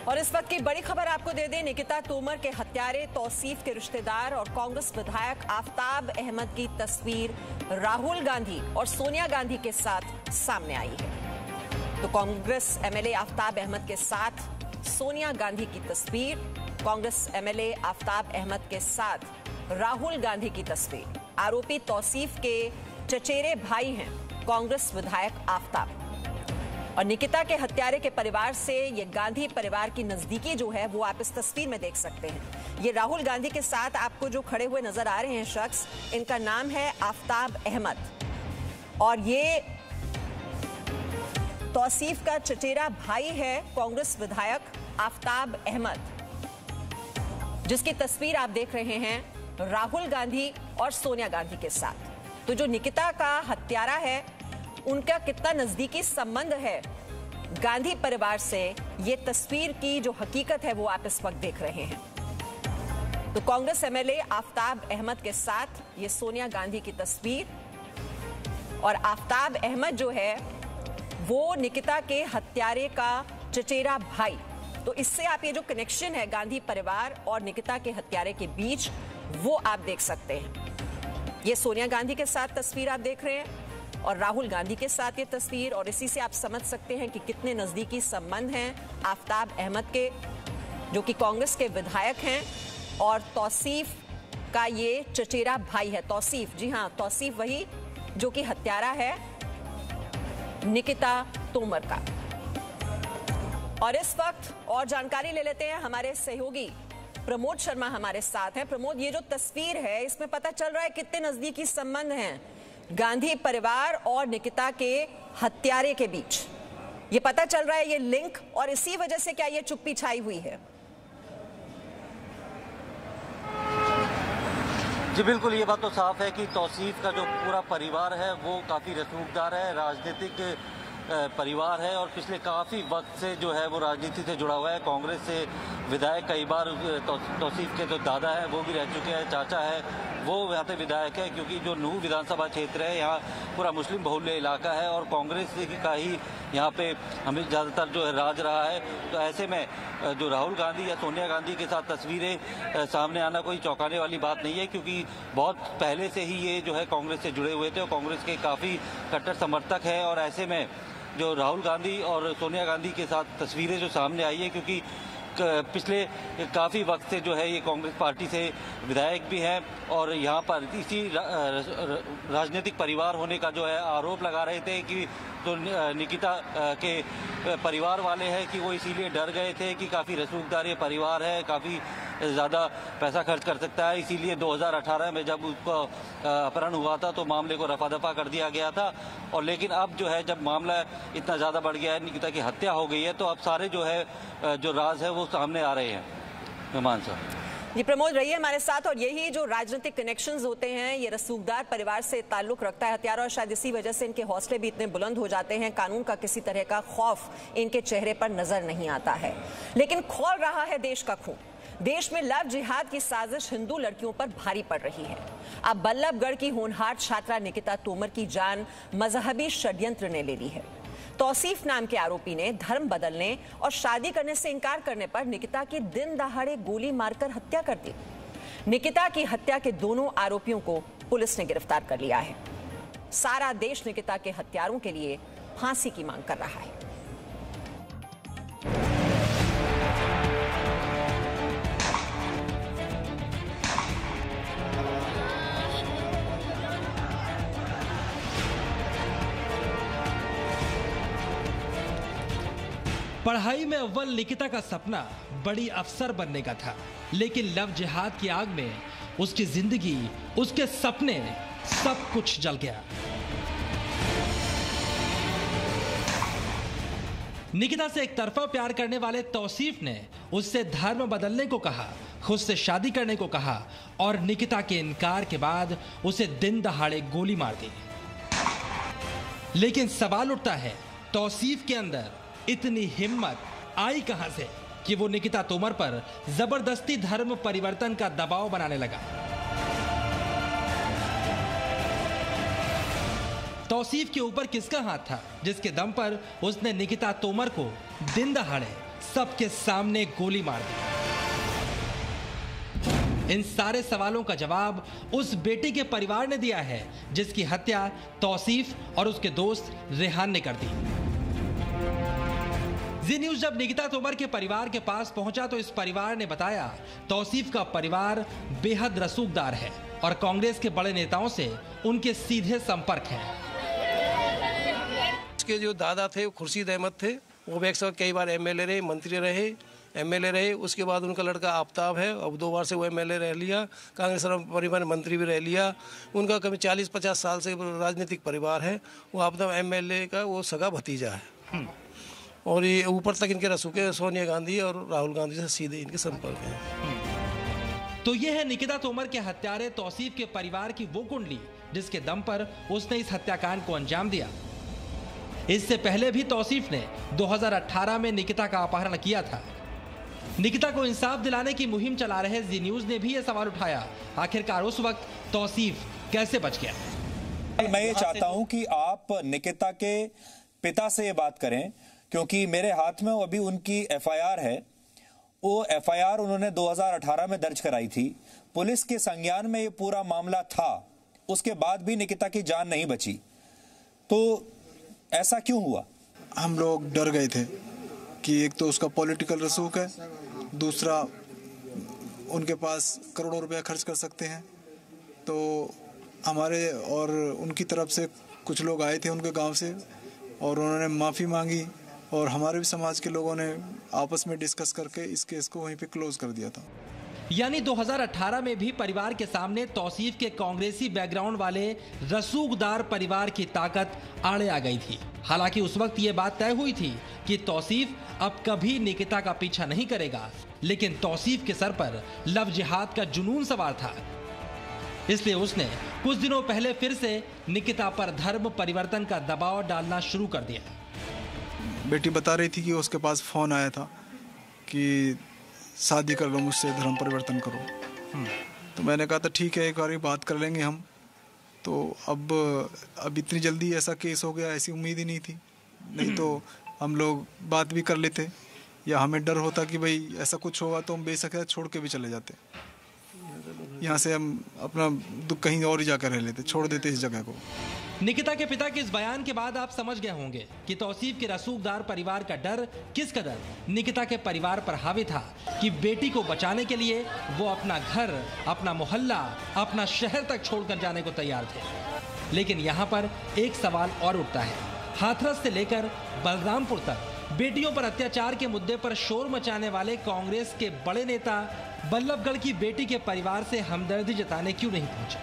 और इस वक्त की बड़ी खबर आपको दे दें, निकिता तोमर के हत्यारे तौसीफ के रिश्तेदार और कांग्रेस विधायक आफताब अहमद की तस्वीर राहुल गांधी और सोनिया गांधी के साथ सामने आई है। तो कांग्रेस एमएलए आफताब अहमद के साथ सोनिया गांधी की तस्वीर, कांग्रेस एमएलए आफताब अहमद के साथ राहुल गांधी की तस्वीर। आरोपी तौसीफ के चचेरे भाई हैं कांग्रेस विधायक आफताब, और निकिता के हत्यारे के परिवार से ये गांधी परिवार की नजदीकी जो है वो आप इस तस्वीर में देख सकते हैं। ये राहुल गांधी के साथ आपको जो खड़े हुए नजर आ रहे हैं शख्स, इनका नाम है आफताब अहमद, और ये तौसीफ का चचेरा भाई है कांग्रेस विधायक आफताब अहमद, जिसकी तस्वीर आप देख रहे हैं राहुल गांधी और सोनिया गांधी के साथ। तो जो निकिता का हत्यारा है, उनका कितना नजदीकी संबंध है गांधी परिवार से, ये तस्वीर की जो हकीकत है वो आप इस वक्त देख रहे हैं। तो कांग्रेस एमएलए आफताब अहमद के साथ ये सोनिया गांधी की तस्वीर, और आफताब अहमद जो है वो निकिता के हत्यारे का चचेरा भाई। तो इससे आप ये जो कनेक्शन है गांधी परिवार और निकिता के हत्यारे के बीच, वो आप देख सकते हैं। ये सोनिया गांधी के साथ तस्वीर आप देख रहे हैं और राहुल गांधी के साथ ये तस्वीर, और इसी से आप समझ सकते हैं कि कितने नजदीकी संबंध हैं आफताब अहमद के, जो कि कांग्रेस के विधायक हैं, और तौसीफ का ये चचेरा भाई है। तौसीफ, जी हां, तौसीफ वही जो कि हत्यारा है निकिता तोमर का। और इस वक्त और जानकारी ले लेते हैं, हमारे सहयोगी प्रमोद शर्मा हमारे साथ हैं। प्रमोद, ये जो तस्वीर है इसमें पता चल रहा है कितने नजदीकी संबंध हैं गांधी परिवार और निकिता के हत्यारे के बीच। ये पता चल रहा है ये लिंक, और इसी वजह से क्या ये चुप्पी छाई हुई है? जी बिल्कुल, ये बात तो साफ है कि तौसीफ का जो पूरा परिवार है वो काफ़ी रसूखदार है, राजनीतिक परिवार है, और पिछले काफ़ी वक्त से जो है वो राजनीति से जुड़ा हुआ है। कांग्रेस से विधायक कई बार तौसीफ के जो दादा है वो भी रह चुके हैं, चाचा है वो यहाँ पे विधायक है, क्योंकि जो नूह विधानसभा क्षेत्र है यहाँ पूरा मुस्लिम बहुल्य इलाका है और कांग्रेस का ही यहाँ पे हमें ज़्यादातर जो है राज रहा है। तो ऐसे में जो राहुल गांधी या सोनिया गांधी के साथ तस्वीरें सामने आना कोई चौंकाने वाली बात नहीं है, क्योंकि बहुत पहले से ही ये जो है कांग्रेस से जुड़े हुए थे और कांग्रेस के काफ़ी कट्टर समर्थक है। और ऐसे में जो राहुल गांधी और सोनिया गांधी के साथ तस्वीरें जो सामने आई है, क्योंकि पिछले काफ़ी वक्त से जो है ये कांग्रेस पार्टी से विधायक भी हैं और यहाँ पर इसी राजनीतिक परिवार होने का जो है आरोप लगा रहे थे कि जो निकिता के परिवार वाले हैं कि वो इसीलिए डर गए थे कि काफ़ी रसूखदार ये परिवार है, काफ़ी ज़्यादा पैसा खर्च कर सकता है, इसीलिए 2018 में जब उसका अपहरण हुआ था तो मामले को रफा दफा कर दिया गया था। और लेकिन अब जो है जब मामला इतना ज़्यादा बढ़ गया है, निकिता की हत्या हो गई है, तो अब सारे जो है जो राज है वो सामने आ रहे हैं। मेहमान साहब जी, प्रमोद रहिए हमारे साथ। और यही जो राजनीतिक कनेक्शंस होते हैं, ये रसूखदार परिवार से ताल्लुक रखता है हत्यारा, और शायद इसी वजह से इनके हौसले भी इतने बुलंद हो जाते हैं। कानून का किसी तरह का खौफ इनके चेहरे पर नजर नहीं आता है। लेकिन खौल रहा है देश का खून। देश में लव जिहाद की साजिश हिंदू लड़कियों पर भारी पड़ रही है। अब बल्लभगढ़ की होनहार छात्रा निकिता तोमर की जान मजहबी षड्यंत्र ने ले ली है। तौसीफ नाम के आरोपी ने धर्म बदलने और शादी करने से इनकार करने पर निकिता की दिन दहाड़े गोली मारकर हत्या कर दी। निकिता की हत्या के दोनों आरोपियों को पुलिस ने गिरफ्तार कर लिया है। सारा देश निकिता के हत्यारों के लिए फांसी की मांग कर रहा है। पढ़ाई में अव्वल निकिता का सपना बड़ी अफसर बनने का था, लेकिन लव जिहाद की आग में उसकी जिंदगी, उसके सपने, सब कुछ जल गया। निकिता से एक तरफा प्यार करने वाले तौसीफ ने उससे धर्म बदलने को कहा, खुद से शादी करने को कहा, और निकिता के इनकार के बाद उसे दिन दहाड़े गोली मार दी। लेकिन सवाल उठता है, तौसीफ के अंदर इतनी हिम्मत आई कहां से कि वो निकिता तोमर पर जबरदस्ती धर्म परिवर्तन का दबाव बनाने लगा। तौसीफ के ऊपर किसका हाथ था जिसके दम पर उसने निकिता तोमर को दिन दहाड़े सबके सामने गोली मार दी। इन सारे सवालों का जवाब उस बेटी के परिवार ने दिया है जिसकी हत्या तौसीफ और उसके दोस्त रेहान ने कर दी। जी न्यूज जब निकिता तोमर के परिवार के पास पहुंचा तो इस परिवार ने बताया तौसीफ का परिवार बेहद रसूखदार है और कांग्रेस के बड़े नेताओं से उनके सीधे संपर्क हैं। उसके जो दादा थे खुर्शीद अहमद थे, वो भी एक साथ कई बार एमएलए रहे, मंत्री रहे, एमएलए रहे। उसके बाद उनका लड़का आफ्ताब है, अब 2 बार से वो एमएलए रह लिया, कांग्रेस परिवार मंत्री भी रह लिया। उनका कभी 40-50 साल से राजनीतिक परिवार है। वो आफ्ताब एमएलए का वो सगा भतीजा है और ये ऊपर तक इनके रसूखे सोनिया गांधी और राहुल गांधी से सीधे इनके संपर्क हैं। तो ये है निकिता तोमर के हत्यारे तौसीफ के परिवार की वो कुंडली जिसके दम पर उसने इस हत्याकांड को अंजाम दिया। इससे पहले भी तौसीफ ने 2018 में निकिता का अपहरण किया था। निकिता को इंसाफ दिलाने की मुहिम चला रहे जी न्यूज ने भी यह सवाल उठाया, आखिरकार उस वक्त तौसीफ कैसे बच गया। मैं ये चाहता हूं कि आप निकिता के पिता से ये बात करें, क्योंकि मेरे हाथ में अभी उनकी एफआईआर है। वो एफआईआर उन्होंने 2018 में दर्ज कराई थी। पुलिस के संज्ञान में ये पूरा मामला था, उसके बाद भी निकिता की जान नहीं बची। तो ऐसा क्यों हुआ? हम लोग डर गए थे कि एक तो उसका पॉलिटिकल रसूख है, दूसरा उनके पास करोड़ों रुपया खर्च कर सकते हैं। तो हमारे और उनकी तरफ से कुछ लोग आए थे उनके गांव से और उन्होंने माफ़ी मांगी और हमारे भी समाज के लोगों ने आपस में डिस्कस करके इस केस को वहीं पे क्लोज कर दिया था। यानी 2018 में भी परिवार के सामने तौसीफ के कांग्रेसी बैकग्राउंड वाले रसूखदार परिवार की ताकत आड़े आ गई थी। हालांकि उस वक्त ये बात तय हुई थी कि तौसीफ अब कभी निकिता का पीछा नहीं करेगा, लेकिन तौसीफ के सर पर लव जिहाद का जुनून सवार था। इसलिए उसने कुछ दिनों पहले फिर से निकिता पर धर्म परिवर्तन का दबाव डालना शुरू कर दिया। बेटी बता रही थी कि उसके पास फोन आया था कि शादी कर लो मुझसे, धर्म परिवर्तन करो। तो मैंने कहा था ठीक है, एक बार बात कर लेंगे हम। तो अब इतनी जल्दी ऐसा केस हो गया, ऐसी उम्मीद ही नहीं थी। नहीं तो हम लोग बात भी कर लेते, या हमें डर होता कि भाई ऐसा कुछ होगा तो हम बेशक छोड़ के भी चले जाते। यहाँ से हम अपना दुख कहीं और ही जाकर रह लेते, छोड़ देते इस जगह को। निकिता के पिता के इस बयान के बाद आप समझ गए होंगे कि तौसीफ के रसूखदार परिवार का डर किस कदर निकिता के परिवार पर हावी था कि बेटी को बचाने के लिए वो अपना घर, अपना मोहल्ला, अपना शहर तक छोड़कर जाने को तैयार थे। लेकिन यहाँ पर एक सवाल और उठता है। हाथरस से लेकर बलरामपुर तक बेटियों पर अत्याचार के मुद्दे पर शोर मचाने वाले कांग्रेस के बड़े नेता बल्लभगढ़ की बेटी के परिवार से हमदर्दी जताने क्यों नहीं पहुंचे?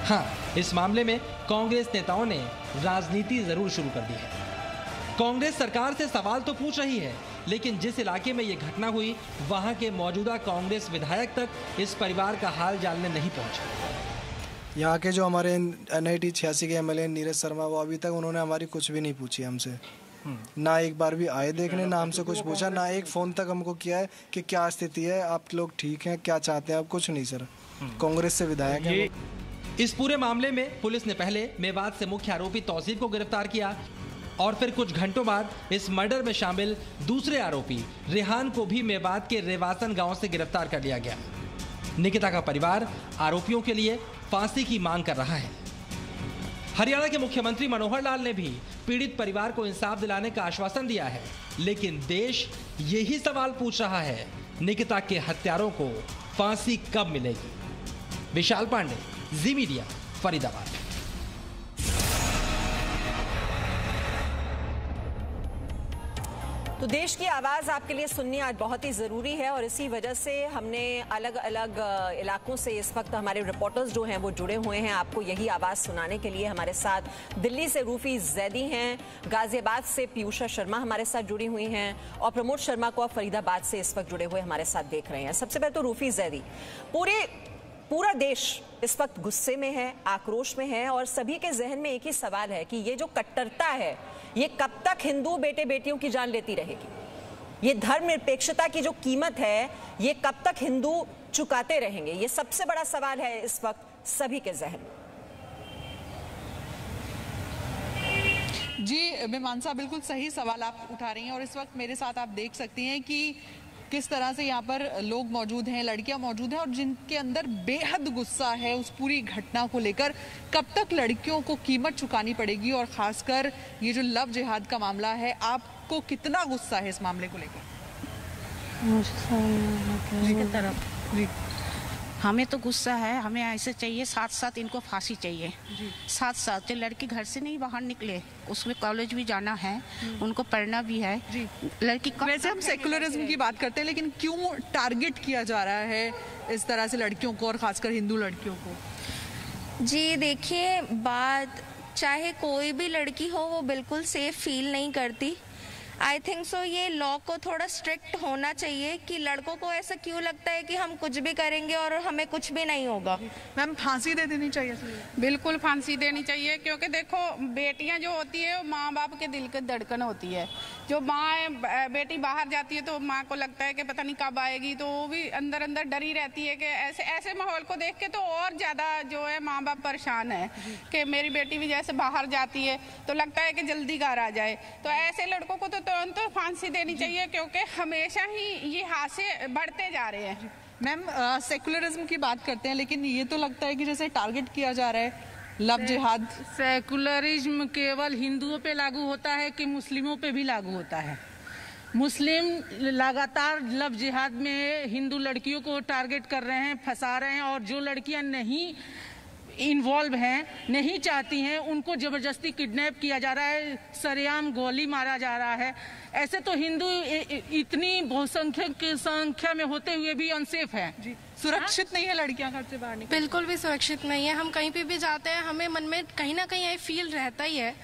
हाँ, इस मामले में कांग्रेस नेताओं ने राजनीति जरूर शुरू कर दी है। कांग्रेस सरकार से सवाल तो पूछ रही है, लेकिन जिस इलाके में यह घटना हुई वहां के मौजूदा कांग्रेस विधायक तक इस परिवार का हाल जानने नहीं पहुंचे। यहाँ के जो हमारे NIT 86 के MLA नीरज शर्मा, वो अभी तक उन्होंने हमारी कुछ भी नहीं पूछी हमसे। ना एक बार भी आए देखने, ना हमसे कुछ पूछा, ना एक फोन तक हमको किया है कि क्या स्थिति है, आप लोग ठीक हैं, क्या चाहते हैं आप। कुछ नहीं सर, कांग्रेस से विधायक है। इस पूरे मामले में पुलिस ने पहले मेवात से मुख्य आरोपी तौसीफ को गिरफ्तार किया और फिर कुछ घंटों बाद इस मर्डर में शामिल दूसरे आरोपी रेहान को भी मेवात के रेवासन गांव से गिरफ्तार कर लिया गया। निकिता का परिवार आरोपियों के लिए फांसी की मांग कर रहा है। हरियाणा के मुख्यमंत्री मनोहर लाल ने भी पीड़ित परिवार को इंसाफ दिलाने का आश्वासन दिया है, लेकिन देश यही सवाल पूछ रहा है, निकिता के हत्यारों को फांसी कब मिलेगी? विशाल पांडे, जी मीडिया, फरीदाबाद। तो देश की आवाज़ आपके लिए सुननी आज बहुत ही ज़रूरी है और इसी वजह से हमने अलग अलग इलाकों से इस वक्त हमारे रिपोर्टर्स जो हैं वो जुड़े हुए हैं आपको यही आवाज़ सुनाने के लिए। हमारे साथ दिल्ली से रूफी जैदी हैं, गाजियाबाद से पीयूषा शर्मा हमारे साथ जुड़ी हुई हैं और प्रमोद शर्मा को आप फरीदाबाद से इस वक्त जुड़े हुए हमारे साथ देख रहे हैं। सबसे पहले तो रूफी जैदी, पूरा देश इस वक्त गुस्से में है, आक्रोश में है और सभी के जहन में एक ही सवाल है कि ये जो कट्टरता है ये कब तक हिंदू बेटे बेटियों की जान लेती रहेगी? ये धर्मनिरपेक्षता की जो कीमत है ये कब तक हिंदू चुकाते रहेंगे? ये सबसे बड़ा सवाल है इस वक्त सभी के जहन में। जी मीमांसा, बिल्कुल सही सवाल आप उठा रही हैं और इस वक्त मेरे साथ आप देख सकती हैं कि किस तरह से यहाँ पर लोग मौजूद हैं, लड़कियां मौजूद हैं और जिनके अंदर बेहद गुस्सा है उस पूरी घटना को लेकर। कब तक लड़कियों को कीमत चुकानी पड़ेगी और खासकर ये जो लव जिहाद का मामला है, आपको कितना गुस्सा है इस मामले को लेकर? जी हमें तो गुस्सा है, हमें ऐसे चाहिए, साथ साथ इनको फांसी चाहिए। साथ साथ जो लड़की घर से नहीं बाहर निकले, उसमें कॉलेज भी जाना है, उनको पढ़ना भी है। लड़की वैसे हम सेकुलरिज्म की बात करते हैं, लेकिन क्यों टारगेट किया जा रहा है इस तरह से लड़कियों को और खासकर हिंदू लड़कियों को? जी देखिए, बात चाहे कोई भी लड़की हो वो बिल्कुल सेफ फील नहीं करती। आई थिंक सो ये लॉ को थोड़ा स्ट्रिक्ट होना चाहिए कि लड़कों को ऐसा क्यों लगता है कि हम कुछ भी करेंगे और हमें कुछ भी नहीं होगा। मैम फांसी दे देनी चाहिए। बिल्कुल फांसी देनी चाहिए, क्योंकि देखो बेटियां जो होती है माँ बाप के दिल की धड़कन होती है। जो माँ बेटी बाहर जाती है तो माँ को लगता है कि पता नहीं कब आएगी, तो वो भी अंदर अंदर डरी रहती है कि ऐसे माहौल को देख के तो और ज़्यादा जो है माँ बाप परेशान है कि मेरी बेटी भी जैसे बाहर जाती है तो लगता है कि जल्दी घर आ जाए। तो ऐसे लड़कों को तो तुरंत फांसी देनी चाहिए, क्योंकि हमेशा ही ये हादसे बढ़ते जा रहे हैं। मैम सेकुलरिज्म की बात करते हैं, लेकिन ये तो लगता है कि जैसे टारगेट किया जा रहा है लव जिहाद। सेकुलरिज्म केवल हिंदुओं पे लागू होता है कि मुस्लिमों पे भी लागू होता है? मुस्लिम लगातार लव जिहाद में हिंदू लड़कियों को टारगेट कर रहे हैं, फंसा रहे हैं, और जो लड़कियां नहीं इन्वॉल्व हैं, नहीं चाहती हैं, उनको जबरदस्ती किडनैप किया जा रहा है, सरेआम गोली मारा जा रहा है। ऐसे तो हिंदू इतनी बहुसंख्यक की संख्या में होते हुए भी अनसेफ है। सुरक्षित नहीं है लड़कियां घर से बाहर निकल। बिल्कुल भी सुरक्षित नहीं है। हम कहीं पे भी जाते हैं, हमें मन में कहीं ना कहीं ये फील रहता ही है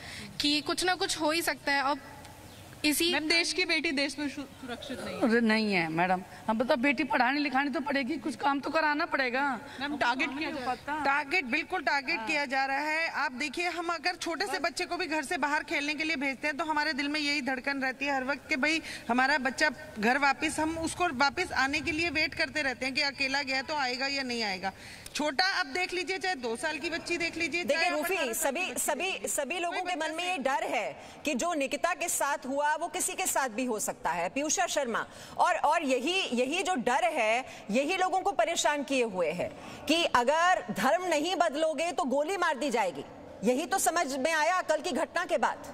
कि कुछ ना कुछ हो ही सकता है। और इसी देश की बेटी देश में सुरक्षित नहीं है मैडम। हम बता, बेटी पढ़ाने लिखानी तो पड़ेगी, कुछ काम तो कराना पड़ेगा। मैम टारगेट किया जा रहा है। टारगेट बिल्कुल टारगेट किया जा रहा है। आप देखिए, हम अगर छोटे से बच्चे को भी घर से बाहर खेलने के लिए भेजते हैं तो हमारे दिल में यही धड़कन रहती है हर वक्त कि भाई हमारा बच्चा घर वापस, हम उसको वापस आने के लिए वेट करते रहते हैं कि अकेला गया तो आएगा या नहीं आएगा। छोटा अब देख लीजिए, चाहे 2 साल की बच्ची देख लीजिए। देखिए रूफी, सभी लोगों के मन में ये डर है कि जो निकिता के साथ हुआ वो किसी के साथ भी हो सकता है। पीयूषा शर्मा, और यही जो डर है यही लोगों को परेशान किए हुए है कि अगर धर्म नहीं बदलोगे तो गोली मार दी जाएगी। यही तो समझ में आया कल की घटना के बाद।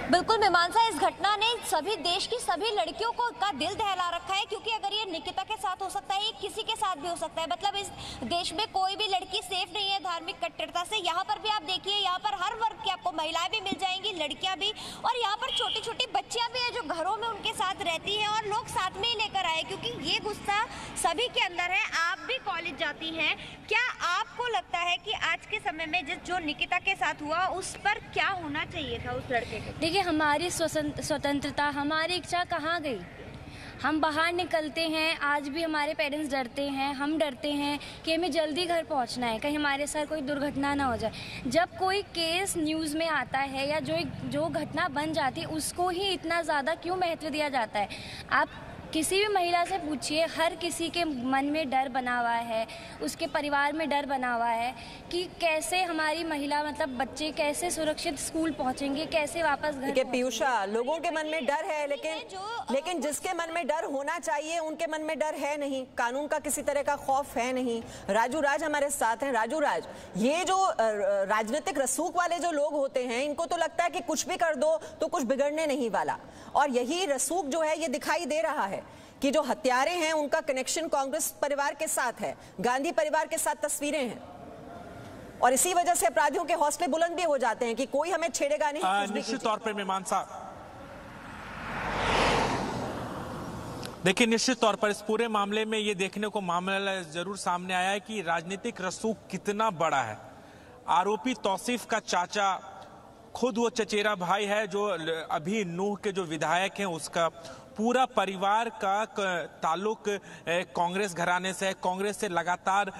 बिल्कुल मीमांसा, इस घटना ने सभी देश की सभी लड़कियों को का दिल दहला रखा है, क्योंकि अगर ये निकिता के साथ हो सकता है, ये किसी के साथ भी हो सकता है। मतलब इस देश में कोई भी लड़की सेफ नहीं है धार्मिक कट्टरता से। यहाँ पर भी आप देखिए, यहाँ पर हर वर्ग की आपको महिलाएं भी मिल जाएंगी, लड़कियां भी, और यहाँ पर छोटी छोटी बच्चियां भी है जो घरों में उनके साथ रहती है और लोग साथ में ही लेकर आए, क्योंकि ये गुस्सा सभी के अंदर है। आप भी कॉलेज जाती हैं, क्या आपको लगता है कि आज के समय में जो निकिता के साथ हुआ उस पर क्या होना चाहिए था उस लड़के को? देखिए, हमारी स्वतंत्रता, हमारी इच्छा कहाँ गई? हम बाहर निकलते हैं, आज भी हमारे पेरेंट्स डरते हैं, हम डरते हैं कि हमें जल्दी घर पहुंचना है, कहीं हमारे साथ कोई दुर्घटना ना हो जाए। जब कोई केस न्यूज़ में आता है या जो घटना बन जाती है उसको ही इतना ज़्यादा क्यों महत्व दिया जाता है? आप किसी भी महिला से पूछिए, हर किसी के मन में डर बना हुआ है, उसके परिवार में डर बना हुआ है कि कैसे हमारी महिला, मतलब बच्चे कैसे सुरक्षित स्कूल पहुंचेंगे, कैसे वापस घर। पीयूषा, लोगों के मन में डर है, लेकिन जिसके मन में डर होना चाहिए उनके मन में डर है नहीं। कानून का किसी तरह का खौफ है नहीं। राजू राज हमारे साथ हैं। राजू राज, ये जो राजनीतिक रसूख वाले जो लोग होते हैं, इनको तो लगता है कि कुछ भी कर दो तो कुछ बिगड़ने नहीं वाला, और यही रसूख जो है ये दिखाई दे रहा है कि जो हत्यारे हैं उनका कनेक्शन कांग्रेस परिवार के साथ है, गांधी परिवार के साथ तस्वीरें हैं, और इसी वजह से अपराधियों के हौसले बुलंद भी हो जाते हैं कि कोई हमें छेड़ेगा नहीं। निश्चित तौर पर मीमांसा, देखिए निश्चित तौर पर इस पूरे मामले में ये देखने को मामला जरूर सामने आया है कि राजनीतिक रसूख कितना बड़ा है। आरोपी तौसीफ का चाचा खुद वो चचेरा भाई है जो अभी नूह के जो विधायक हैं पूरा परिवार का ताल्लुक कांग्रेस घराने से है। कांग्रेस से लगातार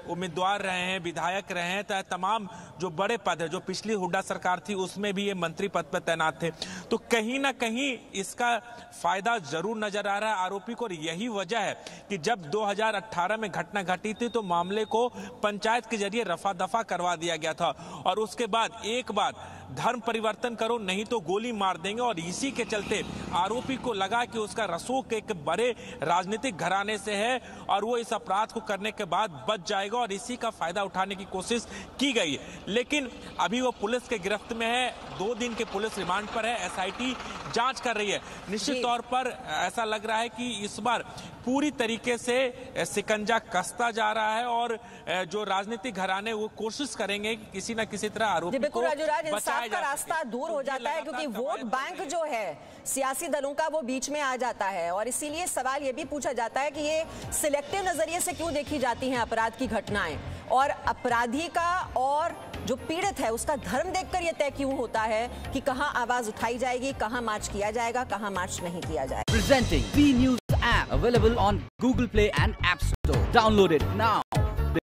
उम्मीदवार रहे हैं, विधायक रहे हैं, तमाम जो बड़े पद है, जो पिछली हुड्डा सरकार थी उसमें भी ये मंत्री पद पर तैनात थे। तो कहीं ना कहीं इसका फायदा जरूर नजर आ रहा है आरोपी को। और यही वजह है कि जब 2018 में घटना घटी थी तो मामले को पंचायत के जरिए रफा दफा करवा दिया गया था, और उसके बाद एक बार धर्म परिवर्तन करो नहीं तो गोली मार देंगे। और इसी के चलते आरोपी को लगा कि उसका रसूख एक बड़े राजनीतिक घराने से है और वो इस अपराध को करने के बाद बच जाएगा, और इसी का फायदा उठाने की कोशिश की गई। लेकिन अभी वो पुलिस के गिरफ्त में है, 2 दिन के पुलिस रिमांड पर है, एसआईटी जांच कर रही है। निश्चित तौर पर ऐसा लग रहा है कि इस बार पूरी तरीके से शिकंजा कसता जा रहा है, और जो राजनीतिक घराने वो कोशिश करेंगे कि किसी न किसी तरह आरोपी को इंसाफ का रास्ता दूर हो जाता है, क्योंकि वोट बैंक जो है सियासी दलों का वो बीच में आ जाता है। और इसीलिए सवाल ये भी पूछा जाता है कि ये सिलेक्टिव नजरिए से क्यों देखी जाती हैं अपराध की घटनाएं, और अपराधी का और जो पीड़ित है उसका धर्म देखकर ये तय क्यों होता है कि कहां आवाज उठाई जाएगी, कहां मार्च किया जाएगा, कहां मार्च नहीं किया जाएगा। Presenting B News app available on Google Play and App Store. Download it now.